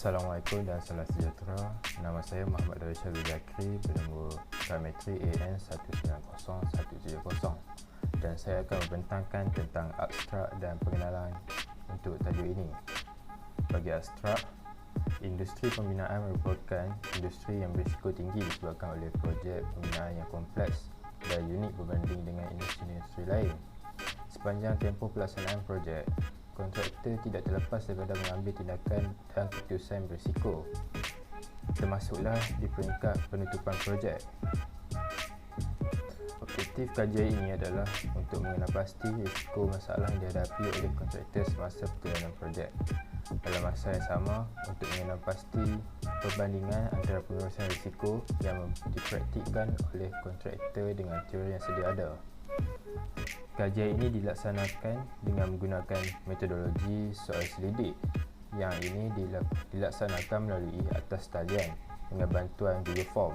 Assalamualaikum dan salam sejahtera. Nama saya Muhammad Darishal Zakri, penembur parametri AN 190170, dan saya akan membentangkan tentang abstrak dan pengenalan untuk tajuk ini. Bagi abstrak, industri pembinaan merupakan industri yang berisiko tinggi disebabkan oleh projek pembinaan yang kompleks dan unik berbanding dengan industri-industri lain. Sepanjang tempoh pelaksanaan projek, kontraktor tidak terlepas daripada mengambil tindakan dan keputusan berisiko, termasuklah di peringkat penutupan projek. Objektif kajian ini adalah untuk mengenal pasti risiko masalah yang dihadapi oleh kontraktor semasa perjalanan projek. Dalam masa yang sama, untuk mengenal pasti perbandingan antara pengurusan risiko yang dipraktikkan oleh kontraktor dengan teori yang sedia ada. Kajian ini dilaksanakan dengan menggunakan metodologi soal selidik, yang ini dilaksanakan melalui atas talian dengan bantuan Google Form.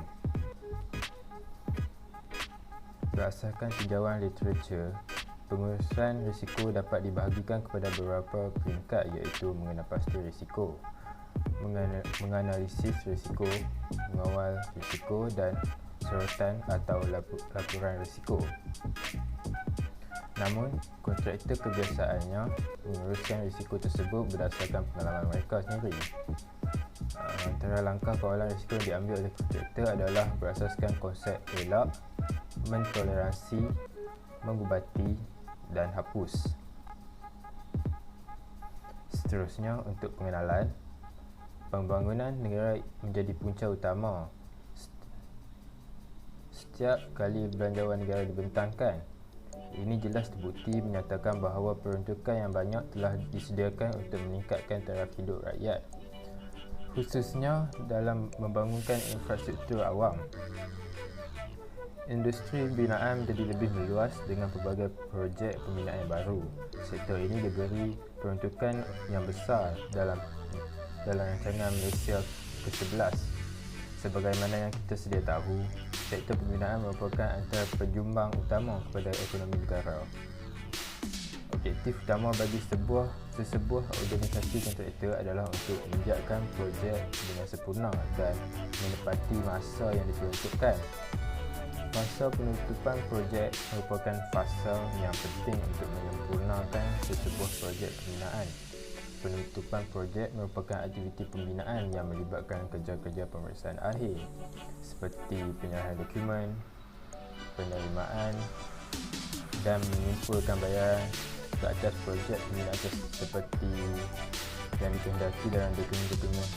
Berdasarkan tinjauan literatur, pengurusan risiko dapat dibahagikan kepada beberapa peringkat, iaitu mengenal pasti risiko, menganalisis risiko, mengawal risiko dan sorotan atau laporan risiko. Namun, kontraktor kebiasaannya menguruskan risiko tersebut berdasarkan pengalaman mereka sendiri. Antara langkah pengawalan risiko yang diambil oleh kontraktor adalah berasaskan konsep elak, mentoleransi, mengubati dan hapus. Seterusnya, untuk pengenalan, pembangunan negara menjadi punca utama. Setiap kali belanjawan negara dibentangkan, ini jelas terbukti menyatakan bahawa peruntukan yang banyak telah disediakan untuk meningkatkan taraf hidup rakyat, khususnya dalam membangunkan infrastruktur awam. Industri pembinaan menjadi lebih meluas dengan pelbagai projek pembinaan yang baru. Sektor ini diberi peruntukan yang besar dalam rancangan Malaysia ke-11. Sebagaimana yang kita sedia tahu, sektor pembinaan merupakan antara penyumbang utama kepada ekonomi negara. Objektif utama bagi sesebuah organisasi kontraktor adalah untuk menjalankan projek dengan sempurna dan menepati masa yang diperuntukkan. Masa penutupan projek merupakan fasa yang penting untuk menyempurnakan sesebuah projek pembinaan. Penutupan projek merupakan aktiviti pembinaan yang melibatkan kerja-kerja pemeriksaan akhir seperti penyerahan dokumen, penerimaan dan menyimpulkan bayaran ke atas projek pembinaan seperti yang dikehendaki dalam dokumen-dokumen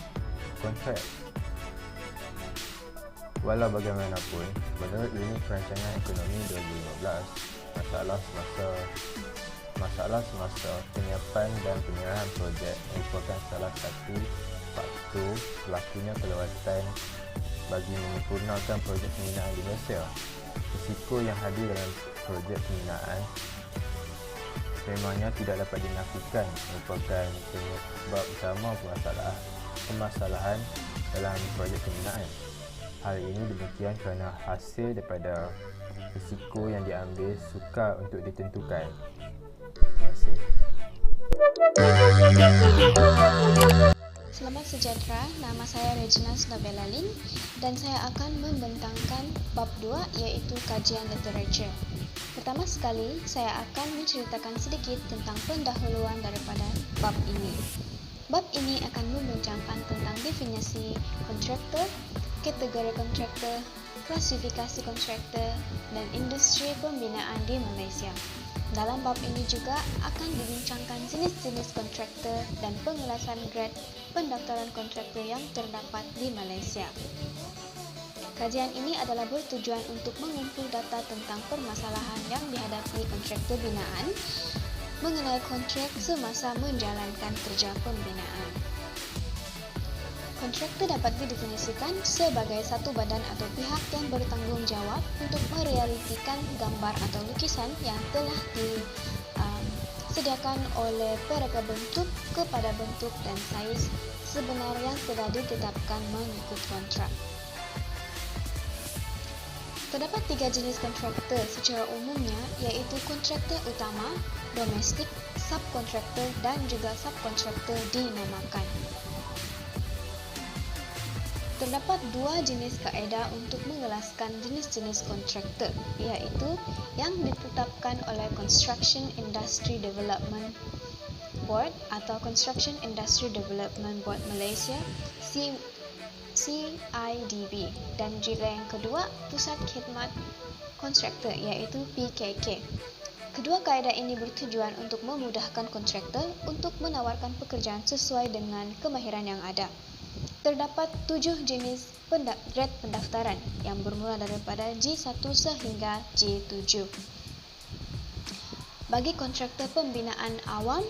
kontrak. Walau bagaimanapun, menurut Unit Perancangan Ekonomi 2015, masalah semasa penyiapan dan penyerahan projek merupakan salah satu faktor berlakunya kelewatan bagi menyempurnakan projek pembinaan di Malaysia. Risiko yang hadir dalam projek pembinaan memangnya tidak dapat dinafikan merupakan penyebab utama permasalahan dalam projek pembinaan. Hal ini demikian kerana hasil daripada risiko yang diambil sukar untuk ditentukan. Terima kasih. Selamat sejahtera, nama saya Regina Sudabelalin dan saya akan membentangkan bab 2, iaitu kajian literatur. Pertama sekali, saya akan menceritakan sedikit tentang pendahuluan daripada bab ini. Bab ini akan membincangkan tentang definisi kontraktor, kategori kontraktor, klasifikasi kontraktor, dan industri pembinaan di Malaysia. Dalam bab ini juga akan dibincangkan jenis-jenis kontraktor dan pengelasan grade pendaftaran kontraktor yang terdapat di Malaysia. Kajian ini adalah bertujuan untuk mengumpul data tentang permasalahan yang dihadapi kontraktor binaan mengenai kontrak semasa menjalankan kerja pembinaan. Kontraktor dapat didefinisikan sebagai satu badan atau pihak yang bertanggung jawab untuk merealitikan gambar atau lukisan yang telah disediakan oleh pereka bentuk kepada bentuk dan saiz sebenar yang telah ditetapkan mengikut kontrak. Terdapat 3 jenis kontraktor secara umumnya, iaitu kontraktor utama, domestik, subkontraktor dan juga subkontraktor dinamakan. Terdapat dua jenis kaedah untuk mengelaskan jenis-jenis kontraktor, iaitu yang ditetapkan oleh Construction Industry Development Board atau Construction Industry Development Board Malaysia CIDB, dan juga yang kedua Pusat Khidmat Kontraktor iaitu PKK. Kedua kaedah ini bertujuan untuk memudahkan kontraktor untuk menawarkan pekerjaan sesuai dengan kemahiran yang ada. Terdapat 7 jenis grade pendaftaran yang bermula daripada G1 sehingga G7. Bagi kontraktor pembinaan awam,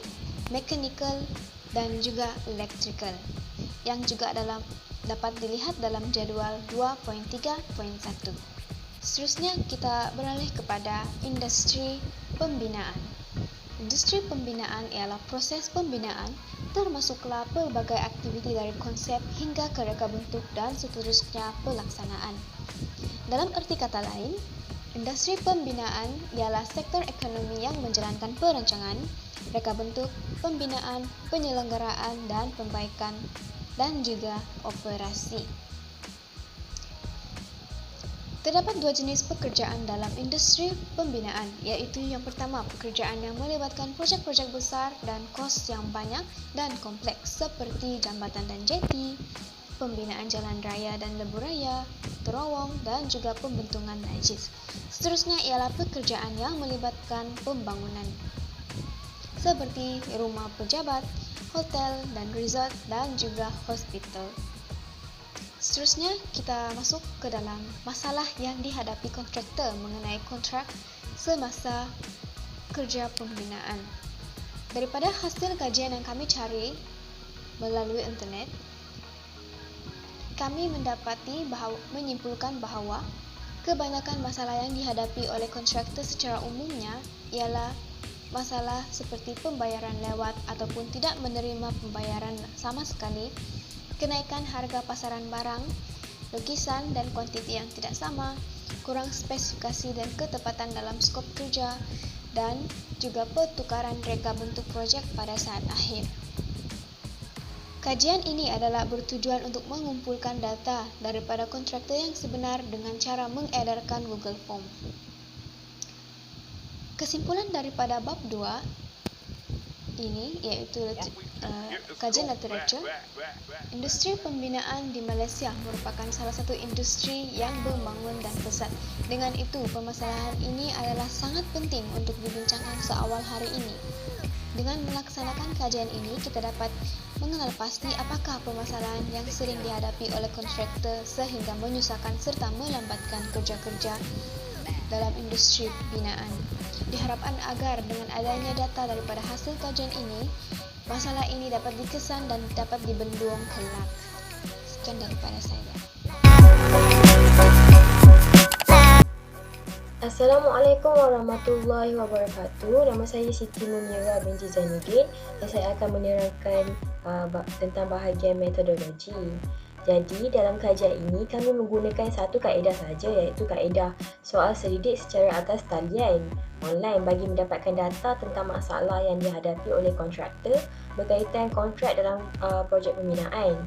mechanical dan juga electrical, yang juga dapat dilihat dalam jadual 2.3.1. Seterusnya kita beralih kepada industri pembinaan. Industri pembinaan ialah proses pembinaan termasuklah pelbagai aktiviti dari konsep hingga ke reka bentuk dan seterusnya pelaksanaan. Dalam erti kata lain, industri pembinaan ialah sektor ekonomi yang menjalankan perancangan, reka bentuk, pembinaan, penyelenggaraan dan perbaikan dan juga operasi. Terdapat dua jenis pekerjaan dalam industri pembinaan, iaitu yang pertama pekerjaan yang melibatkan projek-projek besar dan kos yang banyak dan kompleks seperti jambatan dan jeti, pembinaan jalan raya dan lebuh raya, terowong dan juga pembentungan najis. Seterusnya ialah pekerjaan yang melibatkan pembangunan seperti rumah pejabat, hotel dan resort dan juga hospital. Seterusnya, kita masuk ke dalam masalah yang dihadapi kontraktor mengenai kontrak semasa kerja pembinaan. Daripada hasil kajian yang kami cari melalui internet, kami menyimpulkan bahawa kebanyakan masalah yang dihadapi oleh kontraktor secara umumnya ialah masalah seperti pembayaran lewat ataupun tidak menerima pembayaran sama sekali, kenaikan harga pasaran barang, lukisan dan kuantiti yang tidak sama, kurang spesifikasi dan ketepatan dalam skop kerja, dan juga pertukaran reka bentuk projek pada saat akhir. Kajian ini adalah bertujuan untuk mengumpulkan data daripada kontraktor yang sebenar dengan cara mengedarkan Google Form. Kesimpulan daripada bab 2 ini iaitu kajian literatur, industri pembinaan di Malaysia merupakan salah satu industri yang berbangun dan pesat. Dengan itu, permasalahan ini adalah sangat penting untuk dibincangkan seawal hari ini. Dengan melaksanakan kajian ini, kita dapat mengenal pasti apakah permasalahan yang sering dihadapi oleh kontraktor sehingga menyusahkan serta melambatkan kerja-kerja dalam industri binaan. Diharapkan agar dengan adanya data daripada hasil kajian ini, masalah ini dapat dikesan dan dapat dibendung kelak. Sekian daripada saya. Assalamualaikum warahmatullahi wabarakatuh. Nama saya Siti Munira binti Zainuddin dan saya akan menerangkan tentang bahagian metodologi. Jadi, dalam kajian ini kami menggunakan satu kaedah sahaja, iaitu kaedah soal selidik secara atas talian online bagi mendapatkan data tentang masalah yang dihadapi oleh kontraktor berkaitan kontrak dalam projek pembinaan.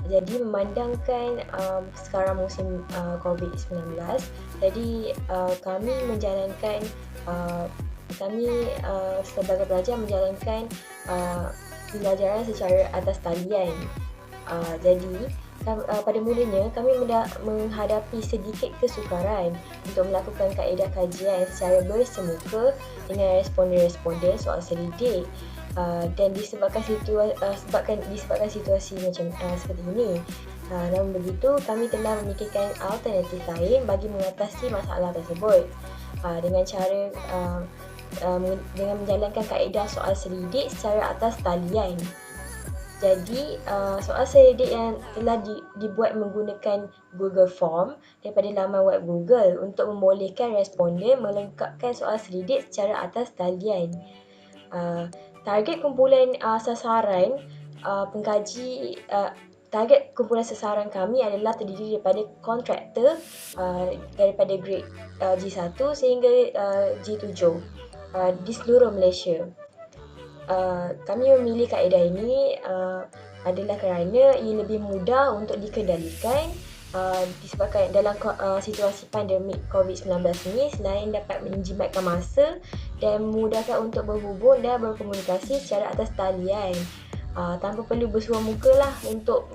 Jadi, memandangkan sekarang musim COVID-19, jadi kami menjalankan sebagai pelajar menjalankan pembelajaran secara atas talian. Jadi, pada mulanya kami menghadapi sedikit kesukaran untuk melakukan kaedah kajian secara bersemuka dengan responden-responden soal selidik dan disebabkan situasi macam seperti ini. Namun begitu, kami telah memikirkan alternatif lain bagi mengatasi masalah tersebut dengan cara dengan menjalankan kaedah soal selidik secara atas talian. Jadi, soal selidik yang telah dibuat menggunakan Google Form daripada laman web Google untuk membolehkan responden melengkapkan soal selidik secara atas talian. Target kumpulan sasaran pengkaji target kumpulan sasaran kami adalah terdiri daripada kontraktor daripada grade G1 sehingga G7 di seluruh Malaysia. Kami memilih kaedah ini adalah kerana ia lebih mudah untuk dikendalikan disebabkan dalam situasi pandemik COVID-19 ini, selain dapat menjimatkan masa dan memudahkan untuk berhubung dan berkomunikasi secara atas talian tanpa perlu bersuah muka lah untuk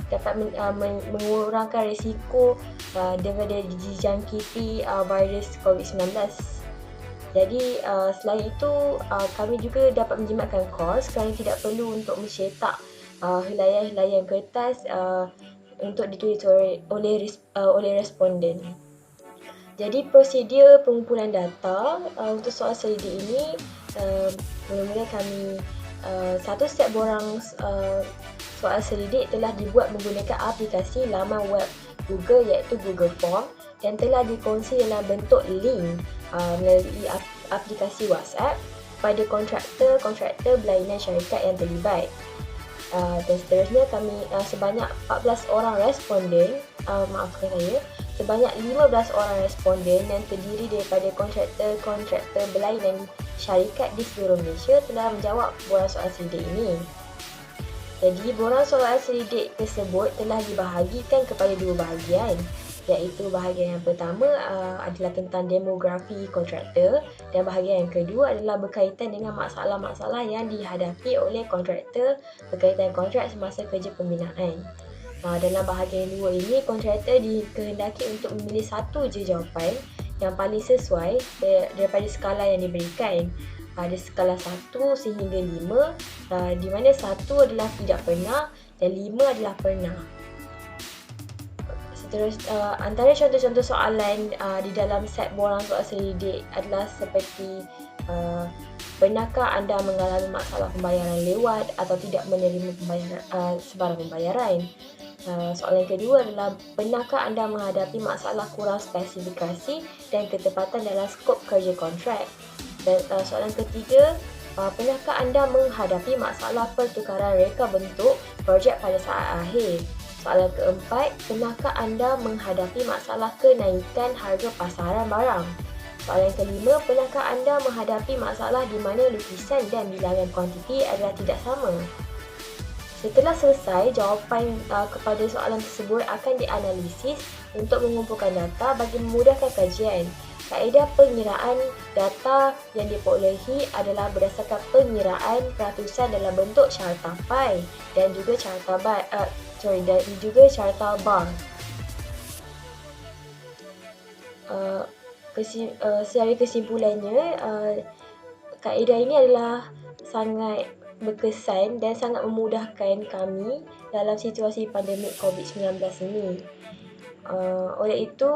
dapat mengurangkan risiko daripada dijangkiti virus COVID-19. Jadi selain itu kami juga dapat menjimatkan kos kerana tidak perlu untuk mencetak helaian-helaian kertas untuk ditulis oleh responden. Jadi prosedur pengumpulan data untuk soal selidik ini, mula-mula kami satu set borang soal selidik telah dibuat menggunakan aplikasi laman web Google iaitu Google Form dan telah dikongsi dalam bentuk link melalui aplikasi WhatsApp pada kontraktor berlainan syarikat yang terlibat. Dan seterusnya kami sebanyak 14 orang responden, sebanyak 15 orang responden yang terdiri daripada kontraktor berlainan syarikat di seluruh Malaysia telah menjawab borang soal selidik ini. Jadi borang soal selidik tersebut telah dibahagikan kepada dua bahagian, iaitu bahagian yang pertama adalah tentang demografi kontraktor dan bahagian yang kedua adalah berkaitan dengan masalah-masalah yang dihadapi oleh kontraktor berkaitan kontrak semasa kerja pembinaan. Dalam bahagian dua ini, kontraktor dikehendaki untuk memilih satu je jawapan yang paling sesuai daripada skala yang diberikan. Ada skala 1 sehingga 5, di mana 1 adalah tidak pernah dan 5 adalah pernah. Antara contoh-contoh soalan di dalam set borang soal selidik adalah seperti pernahkah anda mengalami masalah pembayaran lewat atau tidak menerima sebarang pembayaran? Soalan kedua adalah pernahkah anda menghadapi masalah kurang spesifikasi dan ketepatan dalam skop kerja kontrak? Dan soalan ketiga, pernahkah anda menghadapi masalah pertukaran reka bentuk projek pada saat akhir? Soalan keempat, pernahkah anda menghadapi masalah kenaikan harga pasaran barang? Soalan kelima, pernahkah anda menghadapi masalah di mana lukisan dan bilangan kuantiti adalah tidak sama? Setelah selesai, jawapan kepada soalan tersebut akan dianalisis untuk mengumpulkan data bagi memudahkan kajian. Kaedah pengiraan data yang diperolehi adalah berdasarkan pengiraan peratusan dalam bentuk carta pie dan juga carta bar. Secara kesimpulannya, kaedah ini adalah sangat berkesan dan sangat memudahkan kami dalam situasi pandemik COVID-19 ini. Oleh itu,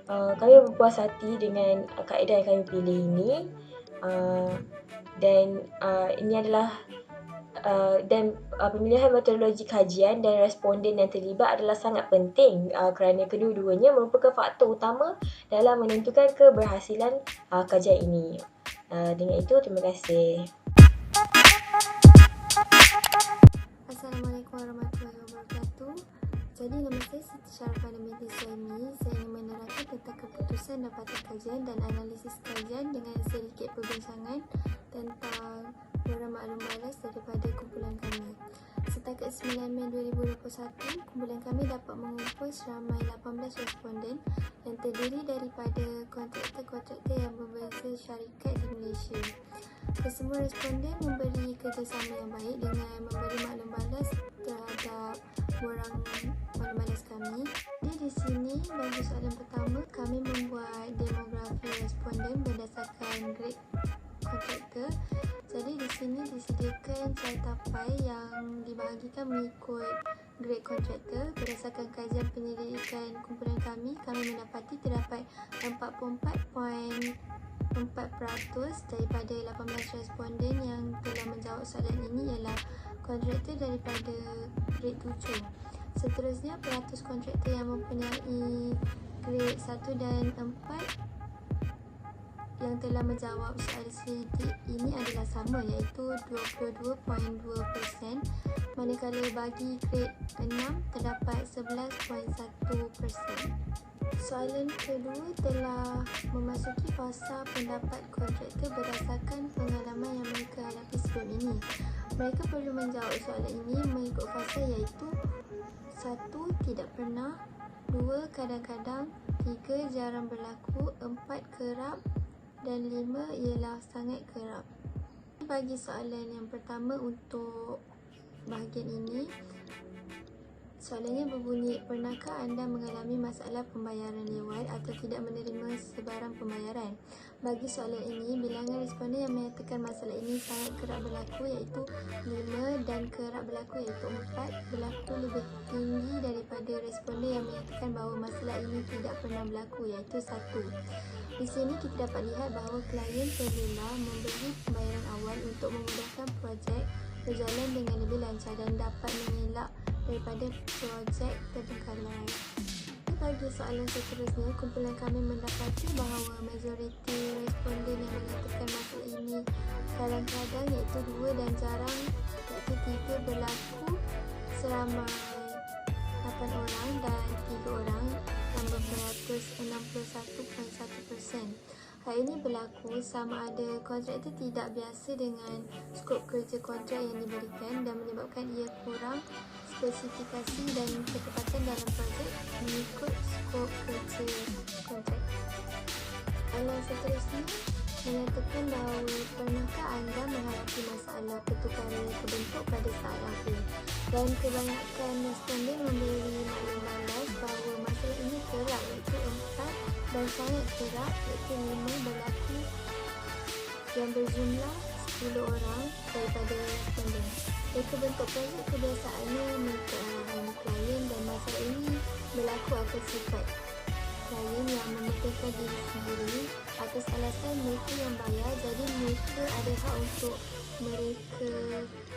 kami berpuas hati dengan kaedah yang kami pilih ini, dan ini adalah pemilihan metodologi kajian dan responden yang terlibat adalah sangat penting kerana kedua-duanya merupakan faktor utama dalam menentukan keberhasilan kajian ini. Dengan itu, terima kasih. Assalamualaikum warahmatullahi wabarakatuh. Jadi nama saya Siti Syarifah binti Suhaimi. Saya ingin menerangkan tentang keputusan dapatan kajian dan analisis kajian dengan sedikit perbincangan tentang borang maklum balas daripada kumpulan kami. Setakat 9 Mei 2021, kumpulan kami dapat mengumpul seramai 18 responden yang terdiri daripada kontraktor-kontraktor yang berbeza syarikat di Malaysia. Kesemua responden memberi kerjasama yang baik dengan memberi maklum balas terhadap borang maklum balas kami. Jadi di sini bagi soalan pertama, kami membuat demografi responden berdasarkan grade kontraktor. Jadi di sini disediakan carta pie yang dibahagikan mengikut grade kontraktor. Berdasarkan kajian penyelidikan kumpulan kami mendapati terdapat 44.4% daripada 18 responden yang telah menjawab soalan ini ialah kontraktor daripada grade 7. Seterusnya, peratus kontraktor yang mempunyai grade 1 dan 4 yang telah menjawab soalan selidik ini adalah sama, iaitu 22.2%, manakala bagi grade 6 terdapat 11.1%. Soalan kedua telah memasuki fasa pendapat kontraktor berdasarkan pengalaman yang mereka hadapi sebelum ini. Mereka perlu menjawab soalan ini mengikut fasa iaitu 1. Tidak pernah, 2. Kadang-kadang, 3. Jarang berlaku, 4. Kerap dan 5. Ialah sangat kerap. Bagi soalan yang pertama untuk bahagian ini, soalannya berbunyi, pernahkah anda mengalami masalah pembayaran lewat atau tidak menerima sebarang pembayaran? Bagi soalan ini, bilangan responden yang menyatakan masalah ini sangat kerap berlaku iaitu 5 dan kerap berlaku iaitu 4 berlaku lebih tinggi daripada responden yang menyatakan bahawa masalah ini tidak pernah berlaku iaitu 1. Di sini kita dapat lihat bahawa klien perlulah memberi pembayaran awal untuk memudahkan projek berjalan dengan lebih lancar dan dapat mengelak daripada projek terbengkalai. Bagi soalan seterusnya, kumpulan kami mendapati bahawa majoriti responden yang menyatakan masalah ini kadang-kadang iaitu 2 dan jarang iaitu 3 berlaku seramai 8 orang dan 3 orang yang beratus 61.1%. Hal ini berlaku sama ada kontraktor tidak biasa dengan skop kerja kontrak yang diberikan dan menyebabkan ia kurang spesifikasi dan ketepatan dalam projek mengikut skop kerja kontrak. Soalan seterusnya menyatakan bahawa pernahkah anda menghadapi masalah pertukaran kebentuk pada saat akhir, dan kebanyakan responden memberi makluman bahawa masalah ini kerap iaitu 4 dan sangat kerap iaitu 5 berlaku yang berjumlah 10 orang daripada responden. Kebentuk projek kebiasaannya mengikut arahan klien dan masalah ini berlaku atas sifat klien yang menyatakan diri sendiri atas alasan mereka yang bayar, jadi mereka ada hak untuk mereka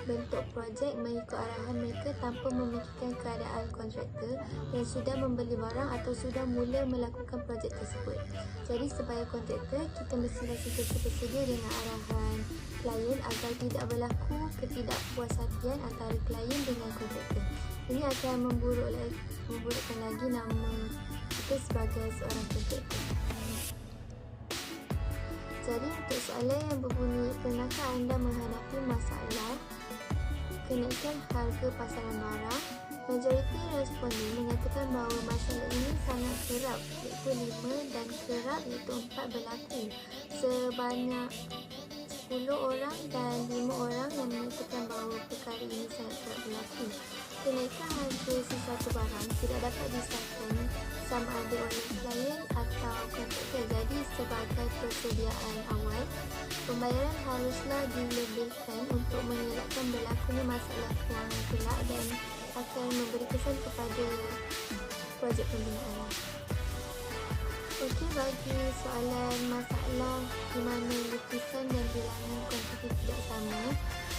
bentuk projek mengikut arahan mereka tanpa memikirkan keadaan kontraktor yang sudah membeli barang atau sudah mula melakukan projek tersebut. Jadi sebagai kontraktor, kita mestilah sentiasa bersedia dengan arahan klien agar tidak berlaku ketidakpuashatian antara klien dengan kontraktor. Ini akan memburukkan lagi nama kita sebagai seorang kontraktor. Jadi untuk soalan yang berbunyi, pernahkah anda menghadapi masalah kenaikan harga pasaran barang? Majoriti responden menyatakan bahawa masalah ini sangat kerap iaitu 5 dan kerap iaitu 4 berlaku. Sebanyak 10 orang dan 5 orang yang menyatakan bahawa perkara ini sangat kerap berlaku. Kenaikan harga sesuatu barang tidak dapat disahkan sama ada oleh klien atau kontraktor. Jadi sebagai persediaan awal, pembayaran haruslah dilebihkan untuk mengelakkan berlakunya masalah kewangan kelak dan akan memberi kesan kepada projek pembinaan. Okey, bagi soalan masalah di mana lukisan dan bilangan kuantiti tidak sama,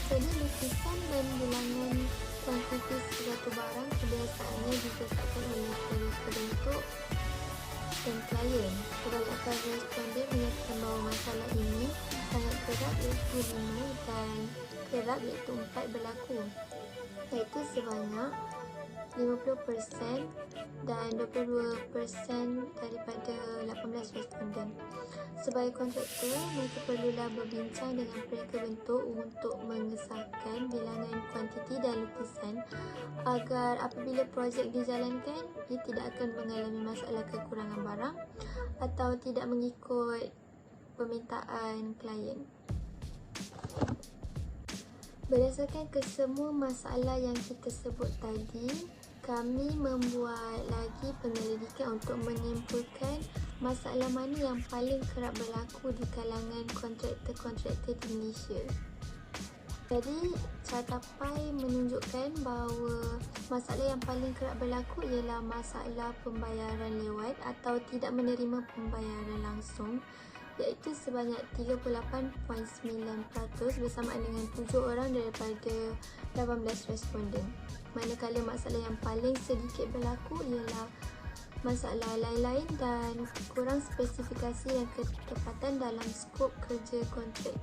jadi lukisan dan bilangan kuantiti suatu barang kebiasaannya ditetapkan oleh pebentuk dan klien. Kebanyakan responden menyatakan bahawa masalah ini sangat kerap iaitu 5 dan kerap iaitu 4 berlaku, iaitu sebanyak 50% dan 22% daripada 18 responden. Sebagai kontraktor, mereka perlulah berbincang dengan mereka bentuk untuk mengesahkan bilangan kuantiti dan lukisan agar apabila projek dijalankan, ia tidak akan mengalami masalah kekurangan barang atau tidak mengikut permintaan klien. Berdasarkan kesemua masalah yang kita sebut tadi, kami membuat lagi penyelidikan untuk menyimpulkan masalah mana yang paling kerap berlaku di kalangan kontraktor-kontraktor di Malaysia. Jadi, catatpan menunjukkan bahawa masalah yang paling kerap berlaku ialah masalah pembayaran lewat atau tidak menerima pembayaran langsung, iaitu sebanyak 38.9% bersamaan dengan 7 orang daripada 18 responden. Manakala masalah yang paling sedikit berlaku ialah masalah lain-lain dan kurang spesifikasi dan ketepatan dalam skop kerja kontrak,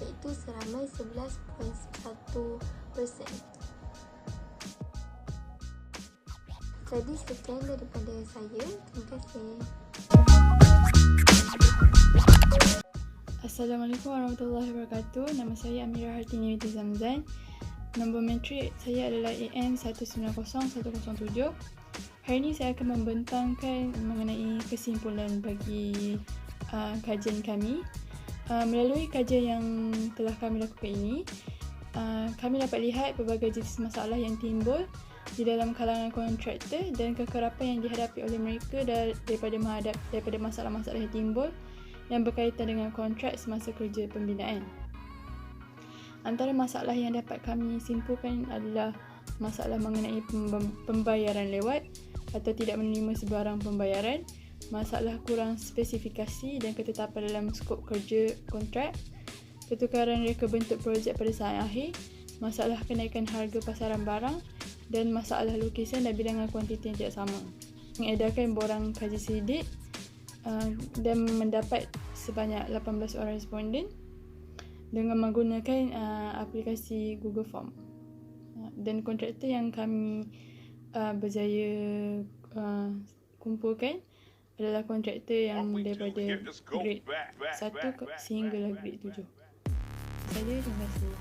iaitu seramai 11.1%. Jadi sekian daripada saya. Terima kasih. Assalamualaikum warahmatullahi wabarakatuh. Nama saya Amirah Hartini binti Zamzan. Nombor matrik saya adalah AM190107. Hari ini saya akan membentangkan mengenai kesimpulan bagi kajian kami. Melalui kajian yang telah kami lakukan ini, kami dapat lihat pelbagai jenis masalah yang timbul di dalam kalangan kontraktor dan kekerapan yang dihadapi oleh mereka daripada masalah-masalah yang timbul yang berkaitan dengan kontrak semasa kerja pembinaan. Antara masalah yang dapat kami simpulkan adalah masalah mengenai pembayaran lewat atau tidak menerima sebarang pembayaran, masalah kurang spesifikasi dan ketetapan dalam skop kerja kontrak, pertukaran reka bentuk projek pada saat akhir, masalah kenaikan harga pasaran barang dan masalah lukisan dan bilangan kuantiti yang tidak sama. Mengedarkan borang kaji sidik dan mendapat sebanyak 18 orang responden dengan menggunakan aplikasi Google Form. Dan kontraktor yang kami berjaya kumpulkan adalah kontraktor yang daripada grade 1 sehinggalah grade 7. Terima kasih.